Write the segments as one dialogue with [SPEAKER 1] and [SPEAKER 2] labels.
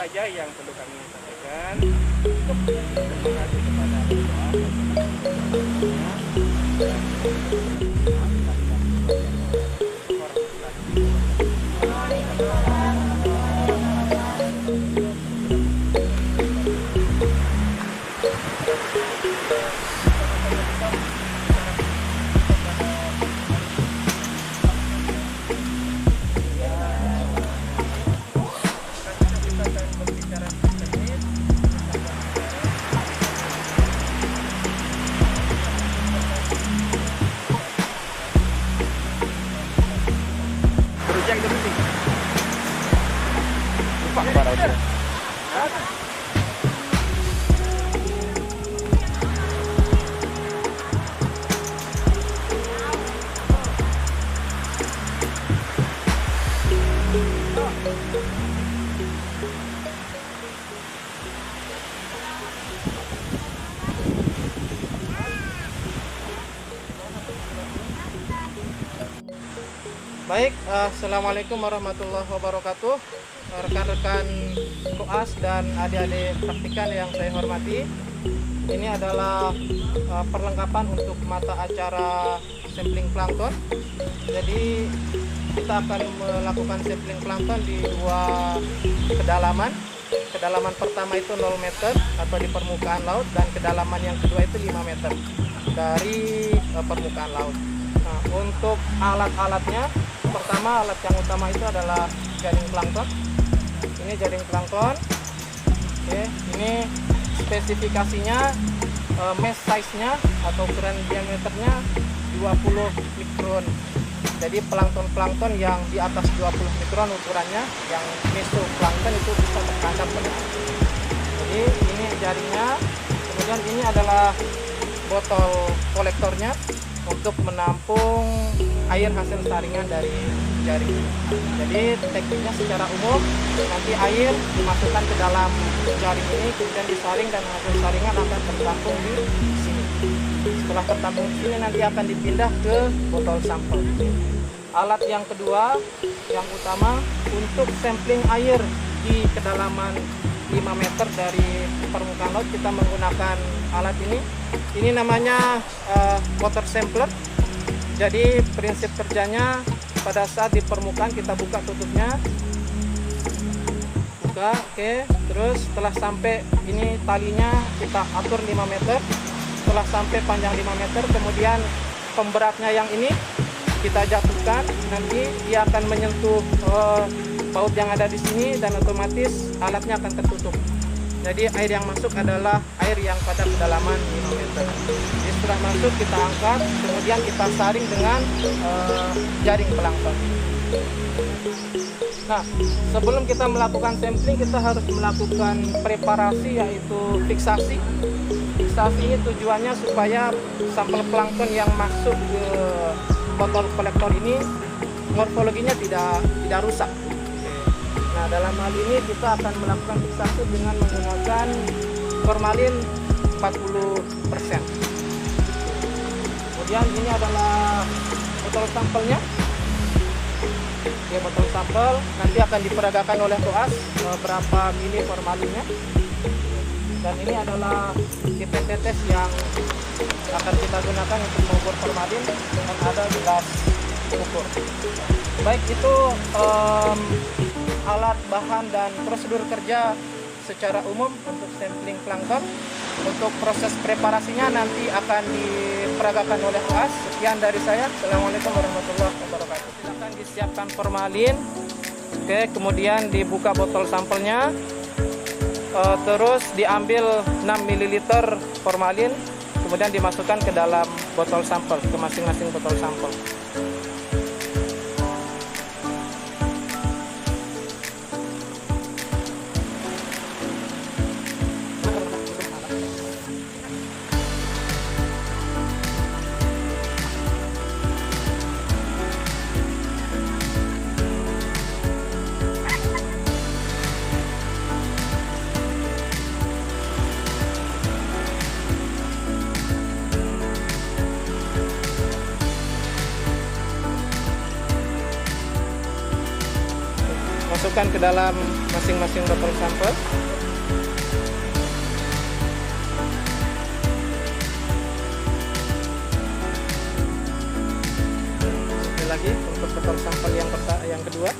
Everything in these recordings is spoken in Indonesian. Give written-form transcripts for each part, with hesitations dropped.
[SPEAKER 1] saja yang perlu kami sampaikan. Terima kasih kepada Baik, assalamualaikum warahmatullahi wabarakatuh. Rekan-rekan koas dan adik-adik praktikan yang saya hormati, ini adalah perlengkapan untuk mata acara sampling plankton. Jadi kita akan melakukan sampling plankton di dua kedalaman. Kedalaman pertama itu 0 meter atau di permukaan laut, dan kedalaman yang kedua itu 5 meter dari permukaan laut. Nah, untuk alat-alatnya, pertama alat yang utama itu adalah jaring plankton. Ini jaring plankton. Oke, ini spesifikasinya mesh size-nya atau ukuran diameternya 20 mikron. Jadi plankton yang di atas 20 mikron ukurannya, yang mesoplankton itu bisa tertangkap. Jadi ini jaringnya. Kemudian ini adalah botol kolektornya untuk menampung air hasil saringan dari jaring. Jadi tekniknya secara umum, nanti air dimasukkan ke dalam jaring ini, kemudian disaring, dan hasil saringan akan tertampung di sini. Setelah tertampung di sini, nanti akan dipindah ke botol sampel. Alat yang kedua, yang utama, untuk sampling air di kedalaman 5 meter dari permukaan laut, kita menggunakan alat ini. Ini namanya water sampler. Jadi prinsip kerjanya, pada saat di permukaan kita buka tutupnya, buka, oke. Terus setelah sampai ini talinya kita atur 5 meter. Setelah sampai panjang 5 meter, kemudian pemberatnya yang ini kita jatuhkan, nanti dia akan menyentuh baut yang ada di sini, dan otomatis alatnya akan tertutup. Jadi air yang masuk adalah air yang pada kedalaman 5 meter. Jadi setelah masuk kita angkat, kemudian kita saring dengan jaring plankton. Nah, sebelum kita melakukan sampling, kita harus melakukan preparasi, yaitu fiksasi. Fiksasi ini tujuannya supaya sampel plankton yang masuk ke botol kolektor ini morfologinya tidak rusak. Nah, dalam hal ini kita akan melakukan fiksasi dengan menggunakan formalin 40%. Kemudian ini adalah botol sampelnya. Ya, botol sampel nanti akan diperagakan oleh koas berapa mili formalinnya. Dan ini adalah pipet tetes yang akan kita gunakan untuk mengukur formalin dengan ada gelas ukur. Baik, itu alat, bahan, dan prosedur kerja secara umum untuk sampling plankton. Untuk proses preparasinya nanti akan diperagakan oleh koas. Sekian dari saya. Assalamualaikum warahmatullahi wabarakatuh. Silakan disiapkan formalin. Oke, kemudian dibuka botol sampelnya. Terus diambil 6 ml formalin, kemudian dimasukkan ke dalam botol sampel, ke masing-masing botol sampel. masukkan ke dalam masing-masing botol sampel. Sekali lagi untuk botol sampel yang kedua.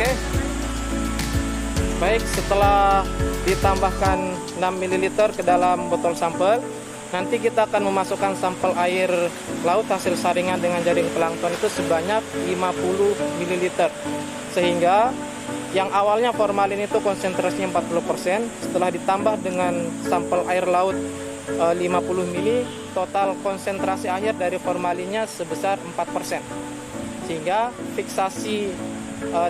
[SPEAKER 1] Oke. Baik, setelah ditambahkan 6 ml ke dalam botol sampel, nanti kita akan memasukkan sampel air laut hasil saringan dengan jaring plankton itu sebanyak 50 ml. Sehingga yang awalnya formalin itu konsentrasinya 40%, setelah ditambah dengan sampel air laut 50 ml, total konsentrasi akhir dari formalinnya sebesar 4%. Sehingga fiksasi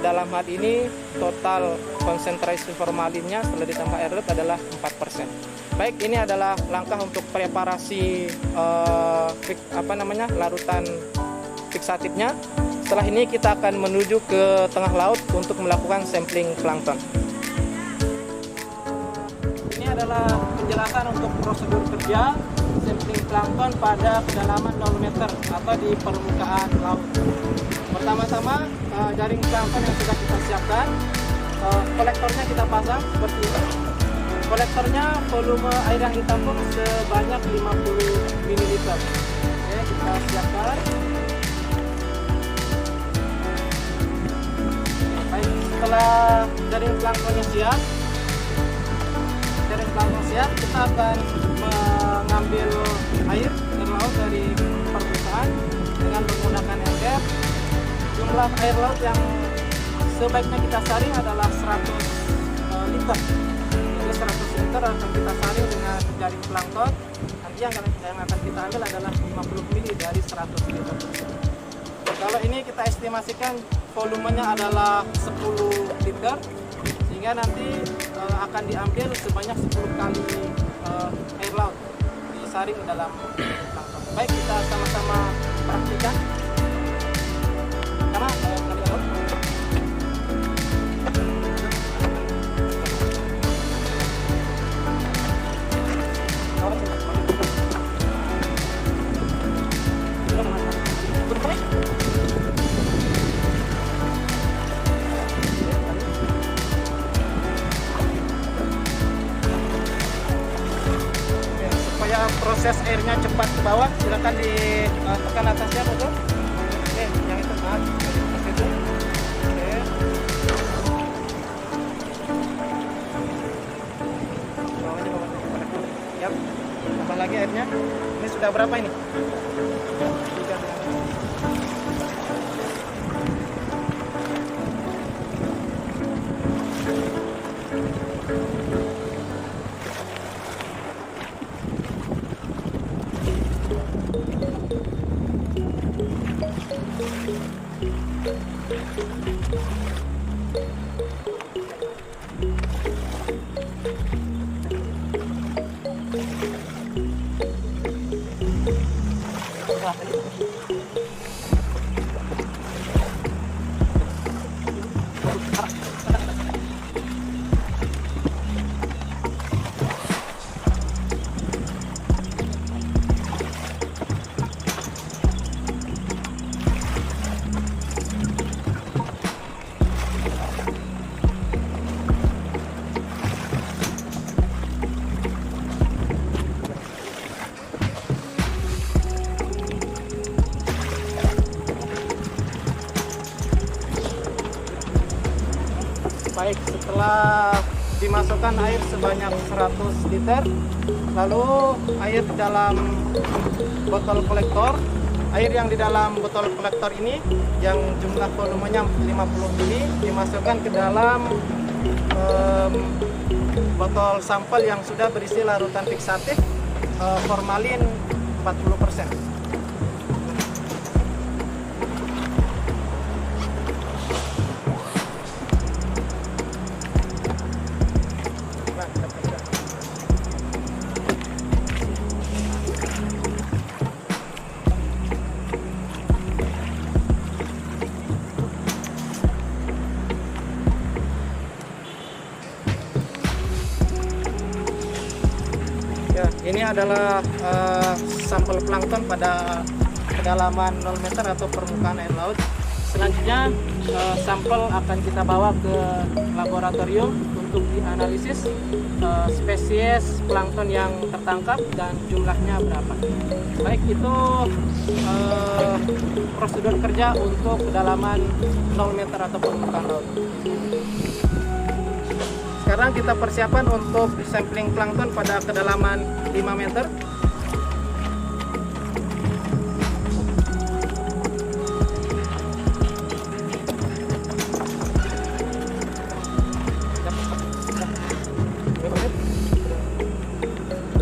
[SPEAKER 1] dalam hal ini total konsentrasi formalinnya setelah ditambah air laut adalah 4%. Baik, ini adalah langkah untuk preparasi larutan fiksatifnya. Setelah ini kita akan menuju ke tengah laut untuk melakukan sampling plankton. Ini adalah penjelasan untuk prosedur kerja sampling plankton pada kedalaman 0 meter atau di permukaan laut. Pertama-tama jaring plankton yang sudah kita siapkan, kolektornya kita pasang seperti ini. Kolektornya volume air yang ditampung sebanyak 50 ml. Oke, kita siapkan. Baik, setelah jaring planktonnya siap, kita akan mengambil air laut dari permukaan dengan menggunakan ember. Jumlah air laut yang sebaiknya kita saring adalah 100 liter. Jadi 100 liter akan kita saring dengan jaring plankton. Nanti yang akan kita ambil adalah 50 ml dari 100 liter. Kalau ini kita estimasikan volumenya adalah 10 liter, sehingga nanti akan diambil sebanyak 10 kali air laut disaring dalam plankton. Baik, kita sama-sama praktikan. Supaya proses airnya cepat ke bawah, silakan ditekan atasnya, betul. Oke, yang itu seperti itu. Oke. Bawahnya. Yap. Tambah lagi airnya. Ini sudah berapa ini? 3. Baik, setelah dimasukkan air sebanyak 100 liter, lalu air di dalam botol kolektor Air yang di dalam botol kolektor ini yang jumlah volumenya 50 ml dimasukkan ke dalam botol sampel yang sudah berisi larutan fiksatif formalin 40%. Ya, ini adalah sampel plankton pada kedalaman 0 meter atau permukaan air laut. Selanjutnya sampel akan kita bawa ke laboratorium untuk dianalisis spesies plankton yang tertangkap dan jumlahnya berapa. Baik itu prosedur kerja untuk kedalaman 0 meter atau permukaan laut. Sekarang kita persiapan untuk sampling plankton pada kedalaman 5 meter.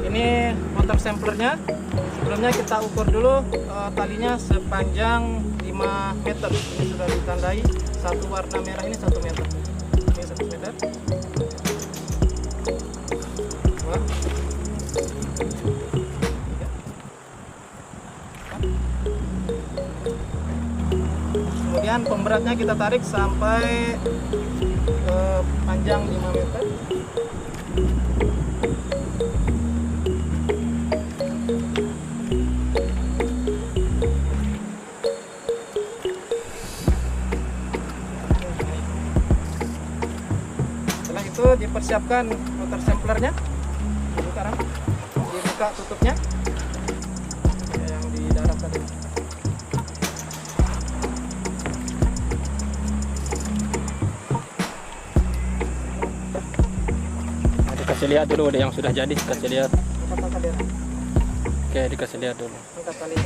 [SPEAKER 1] Ini water samplernya. Sebelumnya kita ukur dulu talinya sepanjang 5 meter. Ini sudah ditandai satu warna merah, ini 1 meter. Ini 1 meter. Kemudian pemberatnya kita tarik sampai ke panjang 5 meter. Setelah itu dipersiapkan water samplernya. Dibuka tutupnya yang di dalam tadi.
[SPEAKER 2] Dikasih lihat dulu yang sudah jadi, kasih lihat.
[SPEAKER 1] Angkat tali.
[SPEAKER 2] Oke, dikasih lihat dulu.
[SPEAKER 1] Angkat tali.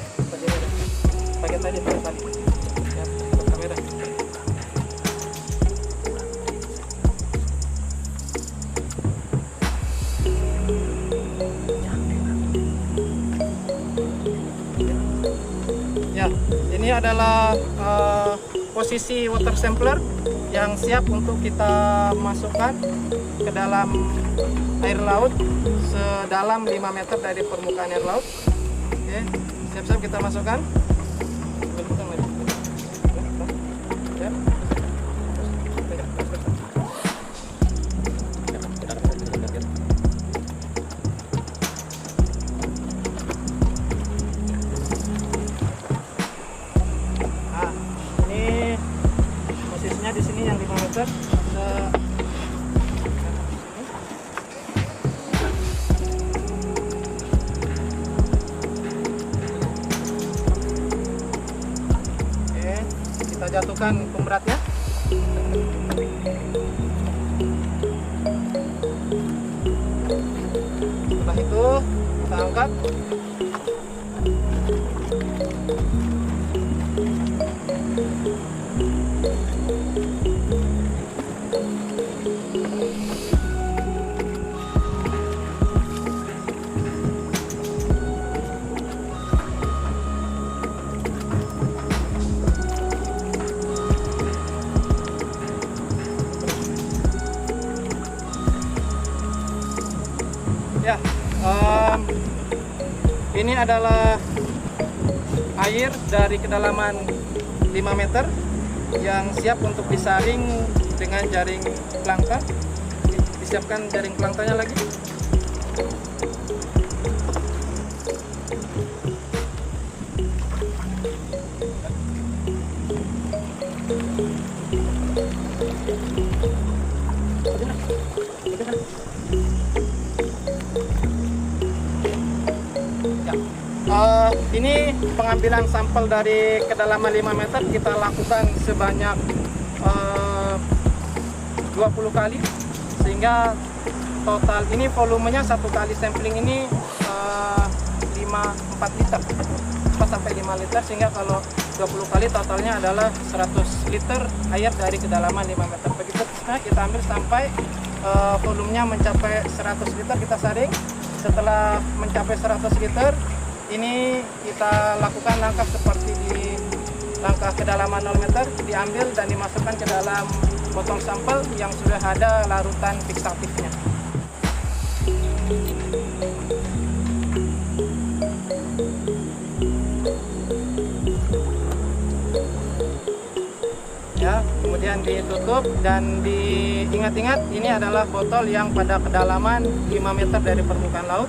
[SPEAKER 1] Pakai tali, pakai tali. Ya, angkat kamera. Ya, ini adalah posisi water sampler yang siap untuk kita masukkan ke dalam air laut sedalam 5 meter dari permukaan air laut. Oke, siap-siap kita masukkan. Di sini yang 5 meter oke, kita jatuhkan pemberatnya. Setelah itu kita angkat. Ya, ini adalah air dari kedalaman 5 meter yang siap untuk disaring dengan jaring plankton. Disiapkan jaring planktonnya lagi. Ini pengambilan sampel dari kedalaman 5 meter kita lakukan sebanyak 20 kali, sehingga total ini volumenya satu kali sampling ini 4 liter. 4 sampai 5 liter, sehingga kalau 20 kali totalnya adalah 100 liter air dari kedalaman 5 meter. Begitu kita ambil sampai volumenya mencapai 100 liter, kita saring. Setelah mencapai 100 liter, ini kita lakukan langkah seperti di langkah kedalaman 0 meter, diambil dan dimasukkan ke dalam botol sampel yang sudah ada larutan fiksatifnya. Ya, kemudian ditutup dan diingat-ingat ini adalah botol yang pada kedalaman 5 meter dari permukaan laut.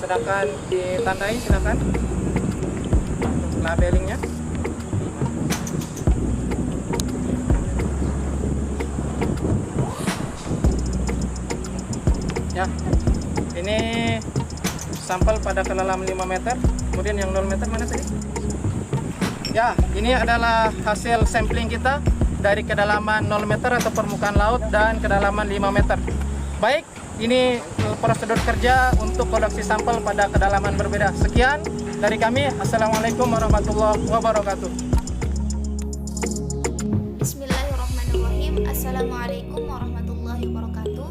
[SPEAKER 1] Sedangkan ditandai, silakan labelingnya. Ya, ini sampel pada kedalaman 5 meter. Kemudian yang 0 meter mana tadi? Ya, ini adalah hasil sampling kita dari kedalaman 0 meter atau permukaan laut dan kedalaman 5 meter. Baik, ini prosedur kerja untuk koleksi sampel pada kedalaman berbeda. Sekian dari kami. Assalamualaikum warahmatullahi wabarakatuh.
[SPEAKER 3] Bismillahirrahmanirrahim. Assalamualaikum warahmatullahi wabarakatuh.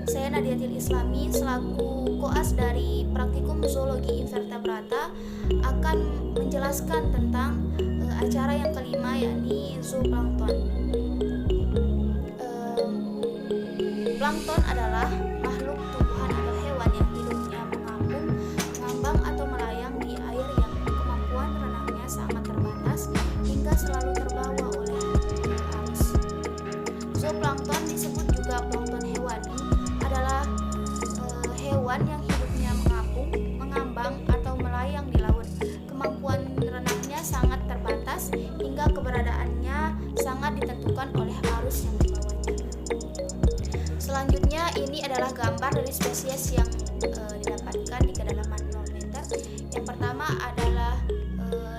[SPEAKER 3] Saya Nadiatil Islami selaku koas dari Praktikum Zoologi Invertebrata akan menjelaskan tentang acara yang kelima, yakni zooplankton. Plankton adalah makhluk tumbuhan atau hewan yang hidupnya mengapung, mengambang atau melayang di air yang kemampuan renangnya sangat terbatas hingga selalu terbawa oleh arus. Zooplankton disebut juga plankton hewani, adalah hewan yang hidupnya mengapung, mengambang atau melayang di laut. Kemampuan renangnya sangat terbatas hingga keberadaannya sangat ditentukan oleh arus yang dibawanya. Selanjutnya, ini adalah gambar dari spesies yang didapatkan di kedalaman 0 meter. Yang pertama adalah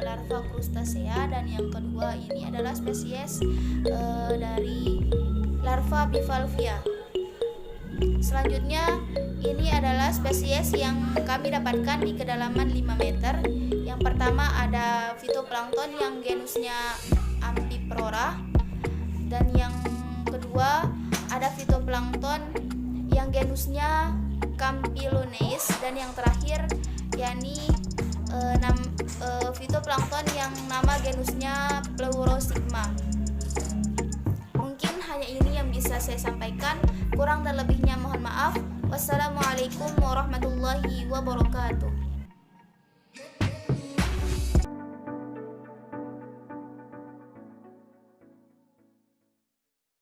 [SPEAKER 3] larva crustacea, dan yang kedua ini adalah spesies dari larva bivalvia. Selanjutnya, ini adalah spesies yang kami dapatkan di kedalaman 5 meter. Yang pertama ada fitoplankton yang genusnya Amphipora, dan yang kedua ada fitoplankton yang genusnya Campylonais, dan yang terakhir yakni fitoplankton yang nama genusnya Pleurosigma. Mungkin hanya ini yang bisa saya sampaikan, kurang dan lebihnya mohon maaf. Wassalamualaikum warahmatullahi wabarakatuh.